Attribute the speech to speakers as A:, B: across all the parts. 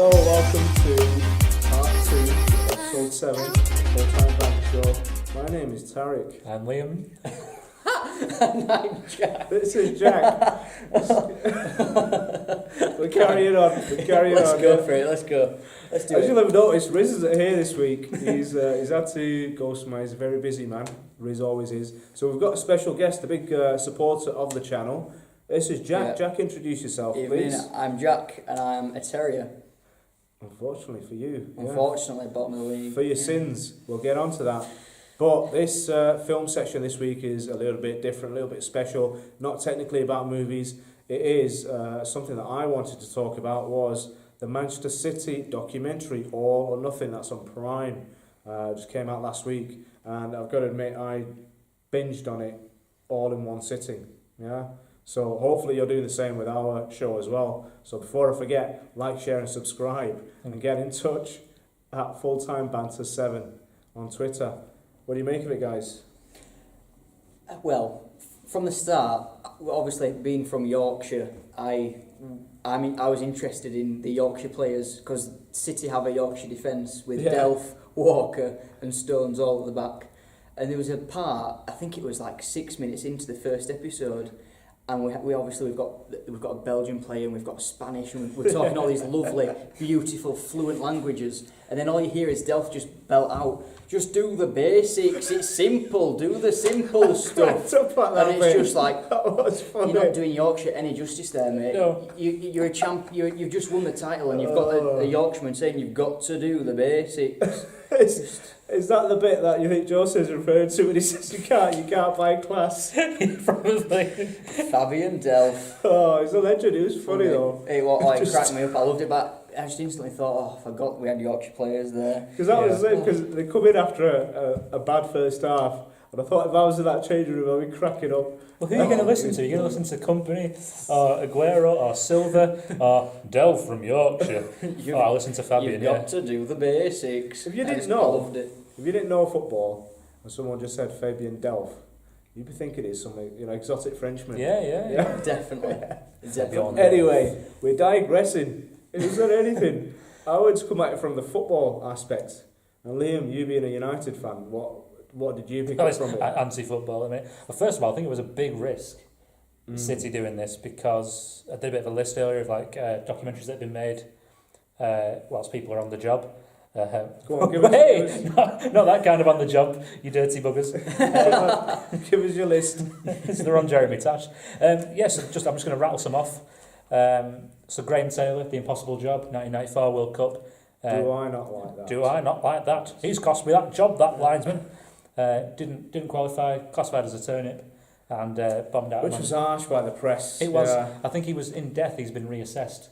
A: Hello, welcome to part 2, episode 7, full-time Banter show. My name is Tariq.
B: I'm Liam.
C: And I'm Jack.
A: This is Jack. We're carrying on.
C: Let's go for it. Let's go. Let's do
A: As
C: it.
A: you'll have noticed, Riz isn't here this week. He's had to go somewhere. He's a very busy man. Riz always is. So we've got a special guest, a big supporter of the channel. This is Jack.
C: Yeah.
A: Jack, introduce yourself,
C: Evening,
A: please.
C: I'm Jack, and I'm a terrier.
A: Unfortunately for you. yeah.
C: Unfortunately, bottom of the league.
A: For your sins. We'll get on to that. But this film section this week is a little bit different, a little bit special. Not technically about movies. It is something that I wanted to talk about was the Manchester City documentary, All or Nothing. That's on Prime. Just came out last week. And I've got to admit, I binged on it all in one sitting. Yeah. So hopefully you're doing the same with our show as well. So before I forget, like, share and subscribe. And get in touch at Fulltime Banter 7 on Twitter. What do you make of it, guys?
C: Well, from the start, obviously being from Yorkshire, I was interested in the Yorkshire players because City have a Yorkshire defence with Delph, Walker, and Stones all at the back. And there was a part, I think it was like 6 minutes into the first episode. And we've got a Belgian player and we've got Spanish and we're talking all these lovely, beautiful, fluent languages, and then all you hear is Delph just belt out, just do the basics, it's simple, do the simple stuff. And it's just like, you're not doing Yorkshire any justice there, mate.
B: No.
C: You're a champ, you've just won the title and you've got a Yorkshireman saying you've got to do the basics.
A: Is that the bit that you think Joseph's referring to when he says you can't buy class?
B: Probably.
C: Fabian Delph.
A: Oh, he's a legend. He was funny though.
C: It cracked me up. I loved it, but I just instantly thought, I forgot we had Yorkshire players there.
A: Because that was it. Because they come in after a bad first half, and I thought if I was in that changing room, I'd be cracking up.
B: Well, who are you going to listen to? You're going to listen to Company, or Aguero, or Silva, or Delph from Yorkshire. I listen to Fabian.
C: You've got to do the basics.
A: If you
C: I
A: didn't know,
C: loved it.
A: if you didn't know football, and someone just said Fabian Delph, you'd be thinking it's some exotic Frenchman.
B: Yeah.
C: Definitely.
B: Definitely.
A: Anyway, we're digressing. Is there anything? I would come at it from the football aspect. And Liam, you being a United fan, what did you pick up from it?
B: Anti-football, I mean. Well, first of all, I think it was a big risk, City doing this, because I did a bit of a list earlier of documentaries that have been made whilst people are on the job.
A: Go on, give us,
B: not that kind of on the job, you dirty buggers.
A: give us your list.
B: They're on Jeremy Tash. I'm just going to rattle some off. So Graham Taylor, The Impossible Job, 1994 World Cup.
A: Do I not like that?
B: Do I not like that? He's cost me that job, that linesman. Didn't qualify, classified as a turnip, and bombed out.
A: Which was harsh by the press.
B: It was.
A: Yeah.
B: I think he was in death. He's been reassessed.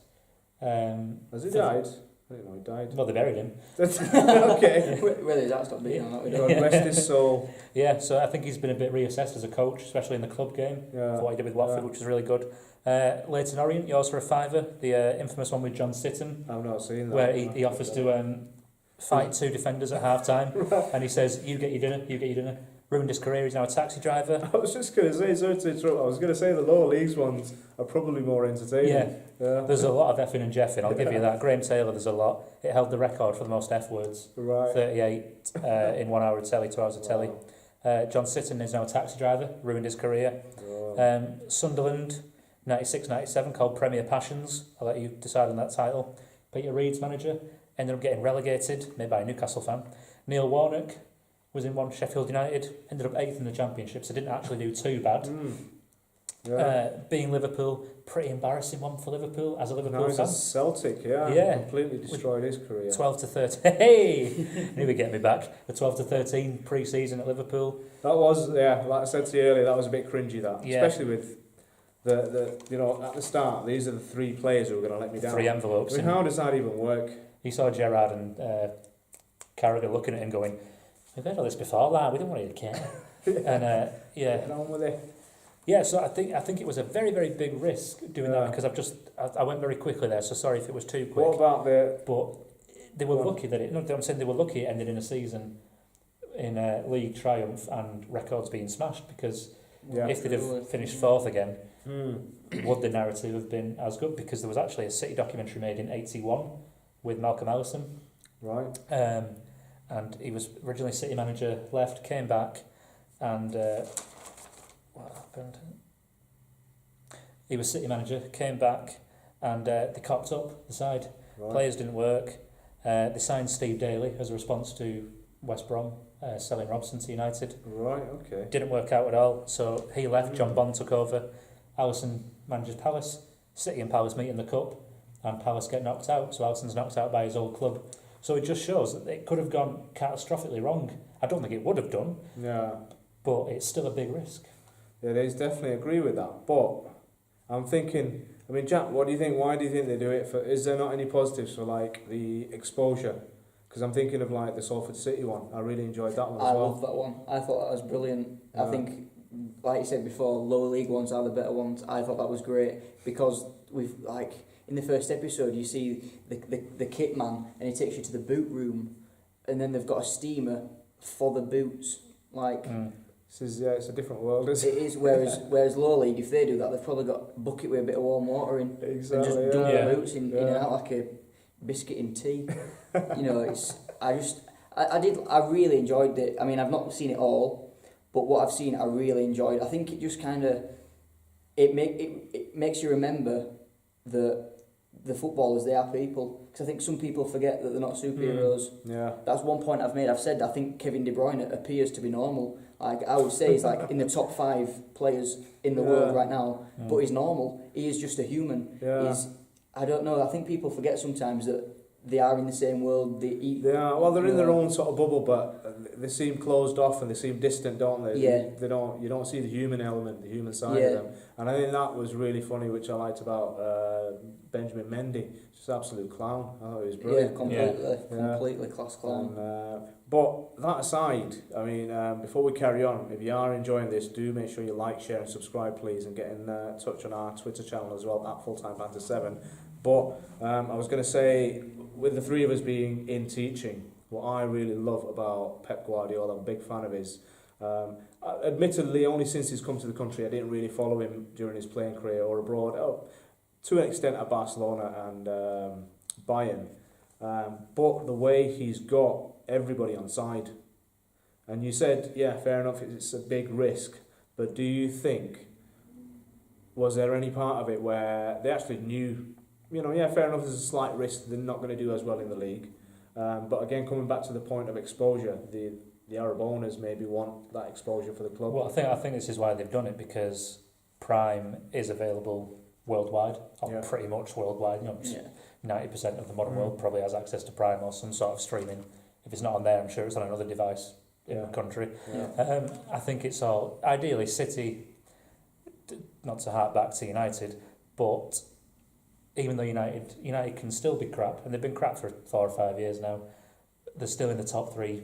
A: Has he died? I didn't know he died.
B: Well, they buried him.
A: Okay.
C: Whether that's not being on that, we don't
A: God rest his soul.
B: Yeah, so I think he's been a bit reassessed as a coach, especially in the club game.
A: Yeah.
B: For what he did with Watford, which was really good. Leighton Orient, yours for a fiver. The infamous one with John Sitton,
A: I've not seen that.
B: where he offers to fight two defenders at half time, and he says, "You get your dinner. You get your dinner." Ruined his career. He's now a taxi driver.
A: I was just going to say, sorry to interrupt, I was going to say the lower leagues ones are probably more entertaining.
B: Yeah. There's a lot of effing and jeffing, I'll give you that. Graham Taylor, there's a lot. It held the record for the most F words.
A: Right.
B: 38 in 1 hour of telly, 2 hours of telly. John Sitton is now a taxi driver, ruined his career. Sunderland, 96-97, called Premier Passions. I'll let you decide on that title. Peter Reid's manager, ended up getting relegated, made by a Newcastle fan. Neil Warnock was in one, Sheffield United, ended up 8th in the Championship, so didn't actually do too bad. Being Liverpool, pretty embarrassing one for Liverpool as a Liverpool
A: now he's
B: fan.
A: at Celtic, completely destroyed his career.
B: 12 to 13. Hey! Knew he'd get me back. The 12 to 13 pre-season at Liverpool.
A: That was, like I said to you earlier, that was a bit cringy, that. Yeah. Especially with the at the start, these are the three players who are going to let me down.
B: 3 envelopes.
A: I mean, how does that even work?
B: He saw Gerrard and Karud looking at him going, "We've heard all this before, lad. We don't want you to care." And
A: Get on with it.
B: Yeah, so I think it was a very, very big risk doing that because I went very quickly there. So sorry if it was too quick.
A: What about
B: But they were lucky that I'm saying they were lucky it ended in a season in league triumph and records being smashed, because if they'd have finished fourth again, would the narrative have been as good? Because there was actually a City documentary made in 81 with Malcolm Ellison.
A: Right.
B: And he was originally City manager, left, came back, and what happened? He was City manager, came back, and they cocked up the side.
A: Right.
B: Players didn't work. They signed Steve Daly as a response to West Brom selling Robson to United.
A: Right, okay.
B: Didn't work out at all, so he left. John Bond took over. Alisson manages Palace. City and Palace meet in the Cup, and Palace get knocked out. So Alisson's knocked out by his old club. So it just shows that it could have gone catastrophically wrong. I don't think it would have done,
A: Yeah.
B: but it's still a big risk.
A: It is, definitely agree with that. But I'm thinking, I mean, Jack, what do you think? Why do you think they do it? Is there not any positives for like the exposure? Because I'm thinking of like the Salford City one. I really enjoyed that one as
C: I
A: well.
C: love that one. I thought that was brilliant.
A: Yeah.
C: I think, like you said before, lower league ones are the better ones. I thought that was great because we've like in the first episode you see the kit man and he takes you to the boot room, and then they've got a steamer for the boots. Like
A: This is it's a different world, isn't
C: it is. Whereas lower league, if they do that, they've probably got a bucket with a bit of warm water in
A: Exactly.
C: and just dump
B: Yeah.
C: the boots in and out like a biscuit in tea. You know, it's I really enjoyed it. I mean, I've not seen it all, but what I've seen, I really enjoyed. I think it just kind of it makes you remember that the footballers, they are people. Because I think some people forget that they're not superheroes.
A: Yeah.
C: That's one point I've made. I've said I think Kevin De Bruyne appears to be normal. Like I would say, he's like in the top 5 players in the world right now. But he's normal. He is just a human.
A: Yeah.
C: I don't know. I think people forget sometimes that they are in the same world. They eat.
A: They are, well, they're in their own sort of bubble, but they seem closed off and they seem distant, don't they?
C: Yeah.
A: They don't. You don't see the human element, the human side
C: Yeah.
A: of them. And I think that was really funny, which I liked about Benjamin Mendy. Just absolute clown. I thought he was brilliant.
C: Completely class clown.
A: And, but that aside, I mean, before we carry on, if you are enjoying this, do make sure you like, share, and subscribe, please, and get in touch on our Twitter channel as well at Fulltime Banter 7. But I was going to say, with the three of us being in teaching, what I really love about Pep Guardiola, I'm a big fan of his. Admittedly, only since he's come to the country, I didn't really follow him during his playing career or abroad. To an extent at Barcelona and Bayern. But the way he's got everybody on side. And you said, yeah, fair enough, it's a big risk. But do you think, was there any part of it where they actually knew, you know, yeah, fair enough, there's a slight risk, they're not going to do as well in the league. But again, coming back to the point of exposure, the Arab owners maybe want that exposure for the club.
B: Well, I think this is why they've done it, because Prime is available worldwide, or pretty much worldwide. You know, 90% of the modern world probably has access to Prime or some sort of streaming. If it's not on there, I'm sure it's on another device in the country.
A: Yeah.
B: I think it's all ideally City, not to hark back to United, but even though United can still be crap, and they've been crap for 4 or 5 years now, they're still in the top 3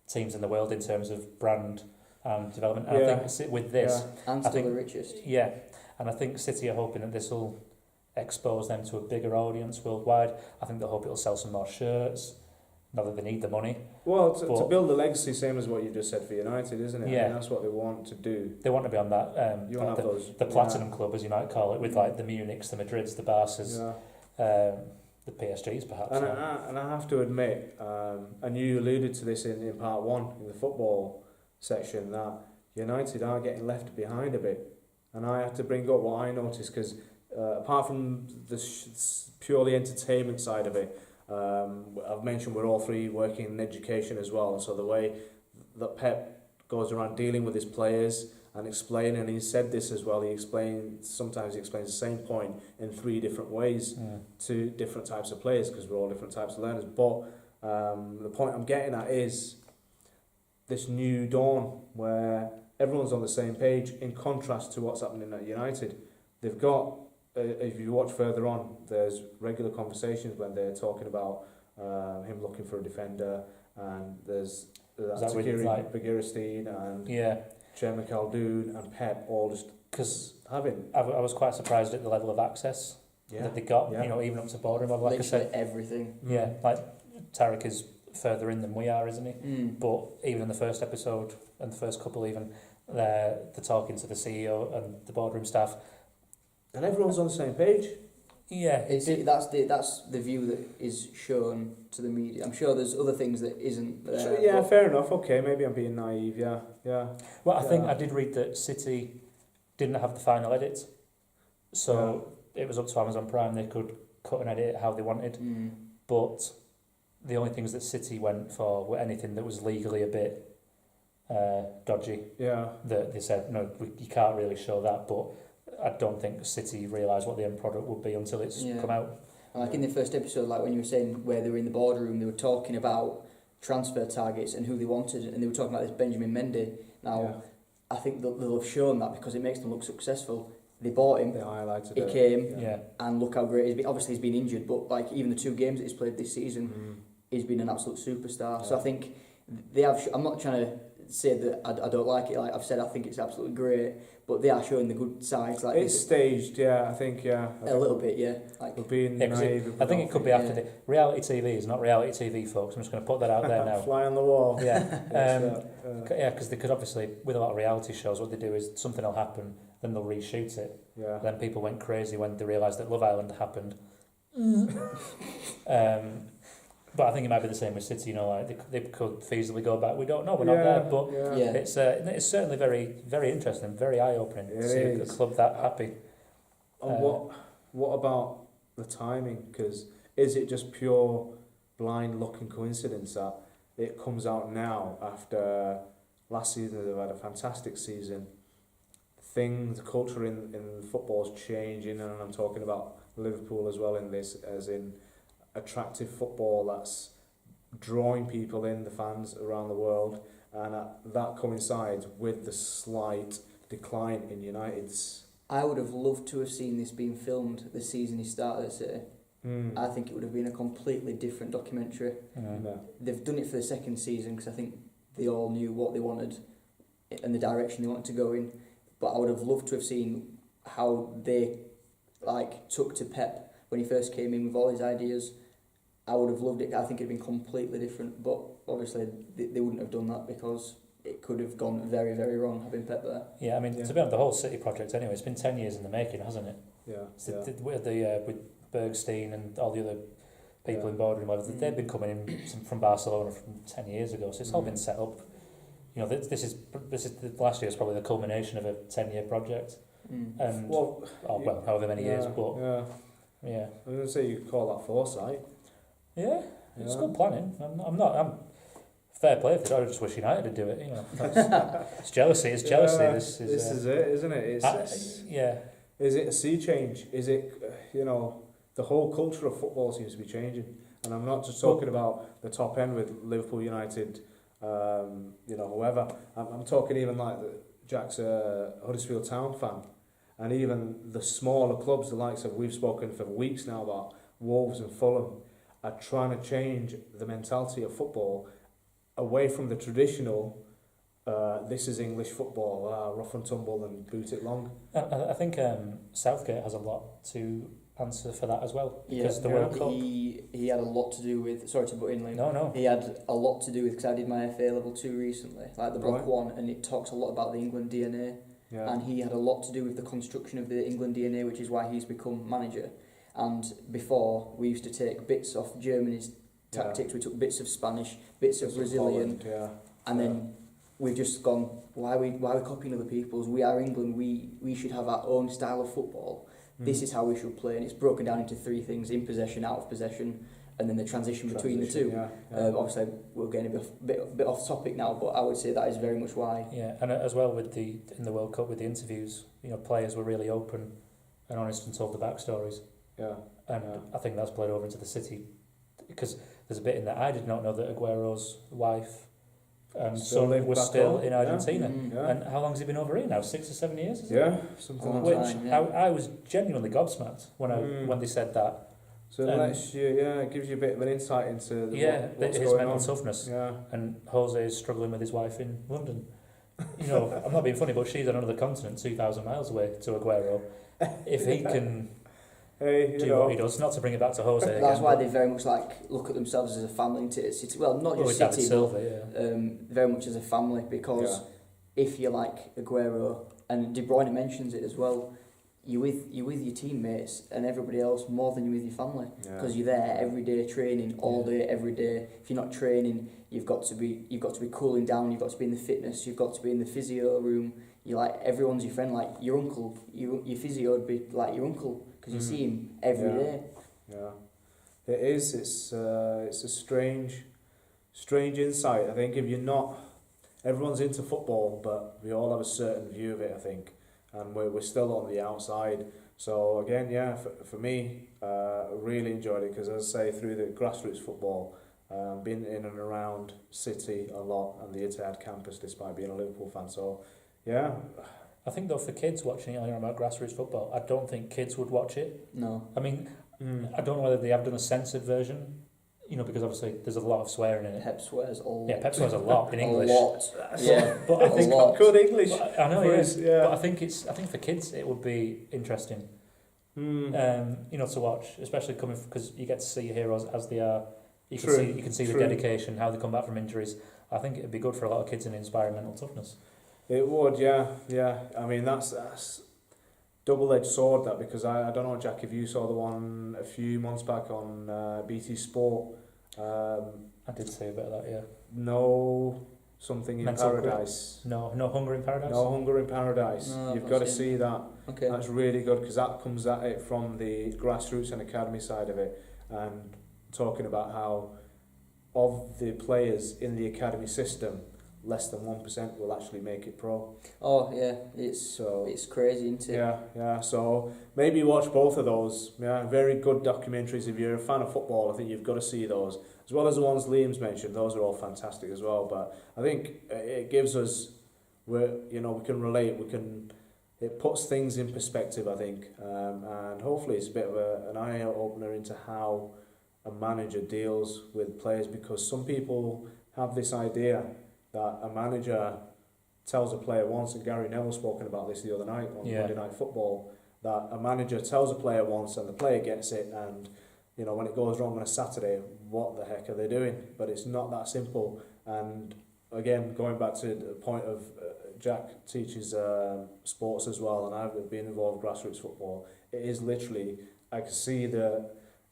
B: teams in the world in terms of brand and development. And I think with this,
C: and still the richest.
B: Yeah, and I think City are hoping that this will expose them to a bigger audience worldwide. I think they hope it'll sell some more shirts. Not that they need the money.
A: Well, to build a legacy, same as what you just said for United, isn't it?
B: Yeah.
A: I mean, that's what they want to do.
B: They want to be on that.
A: You want to have those,
B: the platinum club, as you might call it, with like the Munichs, the Madrids, the Barças, the PSGs perhaps.
A: And I have to admit, and you alluded to this in part 1 in the football section, that United are getting left behind a bit. And I have to bring up what I noticed, because apart from the purely entertainment side of it, I've mentioned we're all three working in education as well, and so the way that Pep goes around dealing with his players and explaining, and he said this as well, sometimes he explains the same point in 3 different ways to different types of players, because we're all different types of learners. But the point I'm getting at is this new dawn where everyone's on the same page, in contrast to what's happening at United. They've got, if you watch further on, there's regular conversations when they're talking about him looking for a defender, and there's Takiri Bagirstein and Chairman Khaldoon and Pep all just
B: because
A: having.
B: I was quite surprised at the level of access that they got. You know, even up to boardroom level. Like
C: literally
B: I said,
C: everything.
B: Yeah, like Tarek is further in than we are, isn't he? But even in the first episode and the first couple, even they're talking to the CEO and the boardroom staff.
A: And everyone's on the same page.
B: Yeah,
C: that's the view that is shown to the media. I'm sure there's other things that isn't there.
A: So, yeah, fair enough. Okay, maybe I'm being naive. Yeah.
B: Well, I think I did read that City didn't have the final edit, so it was up to Amazon Prime. They could cut and edit it how they wanted, but the only things that City went for were anything that was legally a bit dodgy.
A: Yeah.
B: That they said, no, you can't really show that, but I don't think City realised what the end product would be until it's come out.
C: Like in the first episode, like when you were saying where they were in the boardroom, they were talking about transfer targets and who they wanted, and they were talking about this Benjamin Mendy. Now, I think they'll have shown that because it makes them look successful. They bought him.
A: They highlighted
C: he
A: it.
C: came, and look how great he's been. Obviously, he's been injured, but like even the 2 games that he's played this season, he's been an absolute superstar. So I think they have. I'm not trying to say that I don't like it. Like I've said, I think it's absolutely great, but they are showing the good sides. Like
A: it's staged, I think,
C: a little bit, Like
A: we're being naive.
B: I think it could be after the reality TV is not reality TV, folks. I'm just going to put that out there now.
A: Fly on the wall.
B: Yeah, because they could obviously, with a lot of reality shows, what they do is something will happen, then they'll reshoot it.
A: Yeah.
B: Then people went crazy when they realised that Love Island happened. But I think it might be the same with City. You know, like they could feasibly go back. We don't know. We're not there, but it's certainly very, very interesting, very eye opening to see a club that happy.
A: And what about the timing? Because is it just pure blind luck and coincidence that it comes out now after last season? They've had a fantastic season. The culture in football is changing, and I'm talking about Liverpool as well in this, as in attractive football that's drawing people in, the fans around the world, and that coincides with the slight decline in United's.
C: I would have loved to have seen this being filmed the season he started at City. I think it would have been a completely different documentary. They've done it for the second season because I think they all knew what they wanted and the direction they wanted to go in. But I would have loved to have seen how they took to Pep when he first came in with all his ideas. I would have loved it. I think it'd been completely different, but obviously they wouldn't have done that because it could have gone very, very wrong having Pep there.
B: Yeah, I mean, to be honest, the whole City project anyway, it's been 10 years in the making, hasn't it? With Bergstein and all the other people in boardroom, they've been coming in from Barcelona from 10 years ago, so it's all been set up. You know, this is the last year is probably the culmination of a 10-year project, and however many years. But
A: I was going to say you could call that foresight.
B: Yeah, it's good planning. I'm fair play if they don't. I just wish United would do it. You know, it's jealousy. It's jealousy. This
A: is it, isn't it? Is it a sea change? Is it the whole culture of football seems to be changing, and I'm not just talking about the top end with Liverpool, United. Whoever. I'm talking even like Jack's a Huddersfield Town fan, and even the smaller clubs, the likes of, we've spoken for weeks now about Wolves and Fulham, are trying to change the mentality of football away from the traditional. This is English football, rough and tumble and boot it long.
B: I think Southgate has a lot to answer for that as well, because the World Cup.
C: He had a lot to do with. Sorry to butt in, Liam.
B: No.
C: He had a lot to do with, because I did my FA level 2 recently, like the Block 1, and it talks a lot about the England DNA. And he had a lot to do with the construction of the England DNA, which is why he's become manager. And before, we used to take bits off Germany's tactics. We took bits of Spanish, bits of Brazilian, and then we've just gone, why are we copying other people's? We are England. We should have our own style of football. This is how we should play, and it's broken down into 3 things: in possession, out of possession, and then the transition between the two. Obviously, we're getting a bit off topic now, but I would say that is very much why.
B: Yeah, and as well with in the World Cup with the interviews, players were really open and honest and told the backstories. I think that's played over into the City, because there's a bit in that I did not know that Aguero's wife and son was still in Argentina. And how long has he been over here now? 6 or 7 years?
A: Something
B: like
A: that.
B: Which I was genuinely gobsmacked when they said that.
A: So it gives you a bit of an insight into what's
B: his
A: going
B: mental
A: on.
B: toughness. And Jose is struggling with his wife in London. I'm not being funny, but she's on another continent, 2,000 miles away to Aguero. If he can do what he does, not to bring it back to Jose again.
C: That's why they very much look at themselves as a family into City. Well, not just City,
B: Silva,
C: very much as a family, because if you like Aguero, and De Bruyne mentions it as well, you're with your teammates and everybody else more than you're with your family, because you're there every day training, all day, every day. If you're not training, you've got to be cooling down. You've got to be in the fitness. You've got to be in the physio room. You're like, everyone's your friend, like your uncle. Your physio would be like your uncle, because you see him every day.
A: Yeah, it is. It's a strange insight. I think if you're not, everyone's into football, but we all have a certain view of it, I think, and we're still on the outside. So again, for me, I really enjoyed it, because as I say, through the grassroots football, been in and around City a lot and the Etihad campus, despite being a Liverpool fan. So yeah.
B: I think though, for kids watching it, about grassroots football, I don't think kids would watch it.
C: No.
B: I mean, I don't know whether they have done a censored version, because obviously there's a lot of swearing in it.
C: Pep swears a lot.
B: Yeah, Pep swears a lot in English.
C: A lot. Yeah.
B: But I think
A: good English.
B: I know, But I think for kids it would be interesting. To watch, especially coming, because you get to see your heroes as they are. You can see the dedication, how they come back from injuries. I think it'd be good for a lot of kids and inspire mental toughness.
A: It would, yeah. I mean, that's double-edged sword, that, because I don't know, Jack, if you saw the one a few months back on BT Sport.
B: I did see a bit of that, yeah.
A: No something in
B: Mental
A: paradise.
B: No Hunger in Paradise?
A: No Hunger in Paradise.
C: No,
A: You've got to see that.
C: Okay.
A: That's really good, because that comes at it from the grassroots and academy side of it, and talking about how of the players in the academy system, less than 1% will actually make it pro.
C: Oh yeah, it's crazy, isn't it?
A: Yeah. So maybe watch both of those. Yeah, very good documentaries. If you're a fan of football, I think you've got to see those, as well as the ones Liam's mentioned. Those are all fantastic as well. But I think it gives us, we can relate. It puts things in perspective, I think, and hopefully it's a bit of an eye opener into how a manager deals with players, because some people have this idea that a manager tells a player once, and Gary Neville spoken about this the other night on Monday Night Football, that a manager tells a player once and the player gets it, and when it goes wrong on a Saturday, what the heck are they doing? But it's not that simple. And again, going back to the point of Jack teaches sports as well, and I've been involved in grassroots football. It is literally, I can see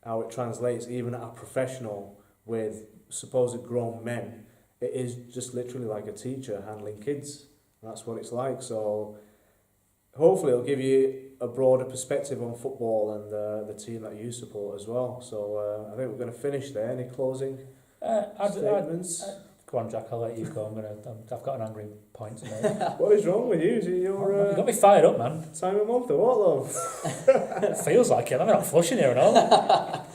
A: how it translates even at a professional with supposed grown men. It is just literally like a teacher handling kids. That's what it's like. So hopefully it'll give you a broader perspective on football and the team that you support as well. So I think we're going to finish there. Any closing statements?
B: Go on, Jack, I'll let you go. I've got an angry point to make.
A: What is wrong with you? Is it your
B: you got me fired up, man.
A: time of month or what, love?
B: It feels like it. I'm not flushing here and all.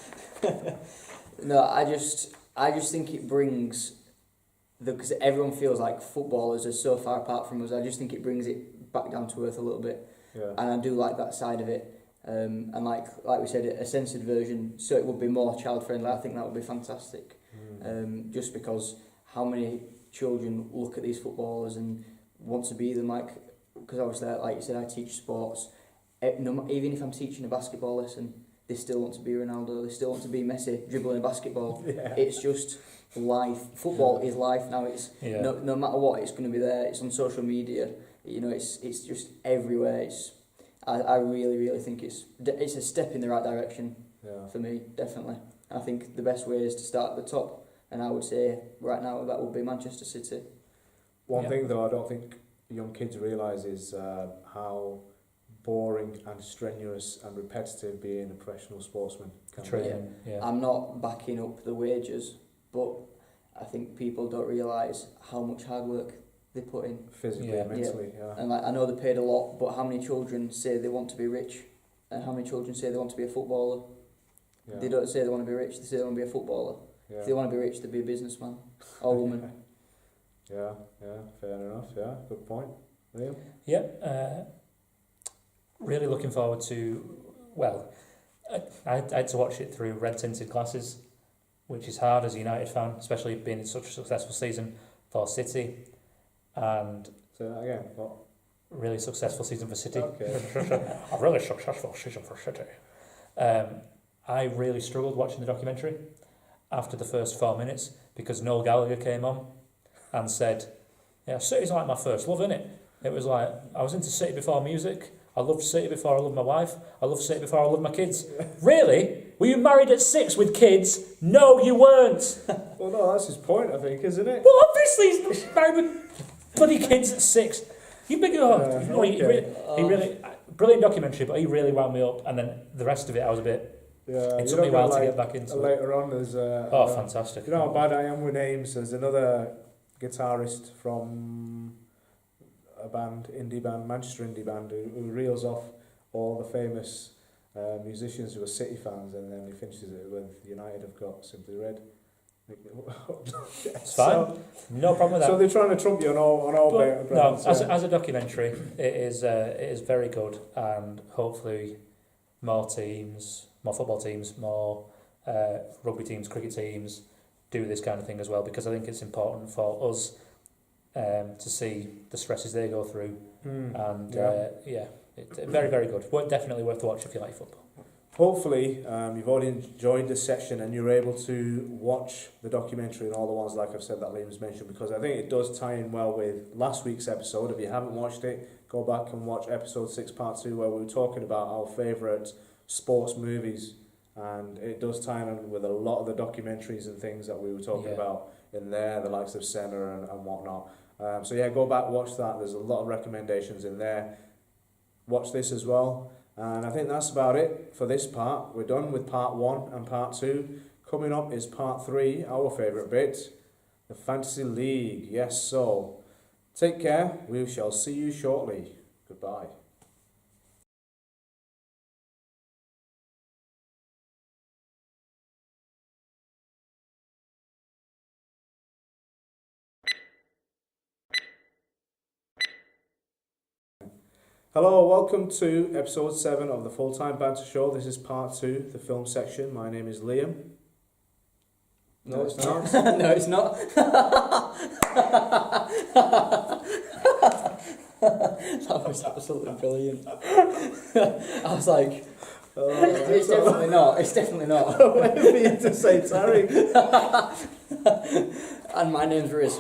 C: No, I just think it brings, because everyone feels like footballers are so far apart from us. I just think it brings it back down to earth a little bit, and I do like that side of it. And like we said, a censored version, so it would be more child friendly. I think that would be fantastic. Just because how many children look at these footballers and want to be them, because obviously, like you said, I teach sports. Even if I'm teaching a basketball lesson, they still want to be Ronaldo, they still want to be Messi dribbling a basketball. Yeah. It's just life. Football is life now. It's no matter what, it's going to be there. It's on social media. It's just everywhere. I really, really think it's a step in the right direction for me, definitely. I think the best way is to start at the top, and I would say right now that would be Manchester City.
A: One thing though, I don't think young kids realise is how boring and strenuous and repetitive being a professional sportsman can be.
C: I'm not backing up the wages, but I think people don't realise how much hard work they put in.
A: Physically and mentally,
C: And I know they paid a lot, but how many children say they want to be rich, and how many children say they want to be a footballer? Yeah. They don't say they want to be rich, they say they want to be a footballer. Yeah. If they want to be rich, they'd be a businessman or woman.
A: Yeah, fair enough, good point. Liam?
B: Really looking forward to, I had to watch it through red-tinted glasses, which is hard as a United fan, especially being in such a successful season for City. And
A: so again, what?
B: Really successful season for City.
A: Okay.
B: A really successful season for City. I really struggled watching the documentary after the first 4 minutes, because Noel Gallagher came on and said, City's like my first love, innit? It was like, I was into City before music, I loved City before I loved my wife. I loved City before I loved my kids. Really? Were you married at 6 with kids? No, you weren't.
A: Well, no, that's his point, I think, isn't it?
B: Well, obviously he's married with bloody kids at 6. You big he really brilliant documentary, but he really wound me up. And then the rest of it, I was a bit.
A: Yeah,
B: it took me a while to get back into it.
A: Later on, there's
B: fantastic.
A: You know how bad I am with names. There's another guitarist from a band, Manchester indie band, who reels off all the famous musicians who are City fans, and then he finishes it with United have got Simply Red.
B: It's fine, no problem with that.
A: So they're trying to trump you on all grounds.
B: No, as a documentary, it is very good, and hopefully more teams, more football teams, more rugby teams, cricket teams do this kind of thing as well, because I think it's important for us to see the stresses they go through, and it's very, very good. Definitely worth watching if you like football.
A: Hopefully you've already enjoyed this section and you're able to watch the documentary and all the ones, like I've said, that Liam's mentioned, because I think it does tie in well with last week's episode. If you haven't watched it, go back and watch episode 6 part 2, where we were talking about our favourite sports movies, and it does tie in with a lot of the documentaries and things that we were talking about in there, the likes of Senna and whatnot. So yeah, go back, watch that. There's a lot of recommendations in there. Watch this as well. And I think that's about it for this part. We're done with part 1 and part 2. Coming up is part 3, our favourite bit, the Fantasy League. Yes, so take care. We shall see you shortly. Goodbye. Hello, welcome to episode 7 of the Full-Time Banter Show. This is part 2, the film section. My name is Liam.
C: No, it's not. No, it's not. That was absolutely brilliant. I was like, it's definitely not. It's definitely not.
A: I'm waiting for you to say Terry.
C: And my name's Riz.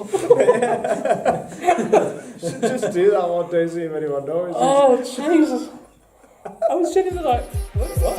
A: Should just do that one day, see if anyone knows.
B: Oh, Jesus. I was genuinely like, what?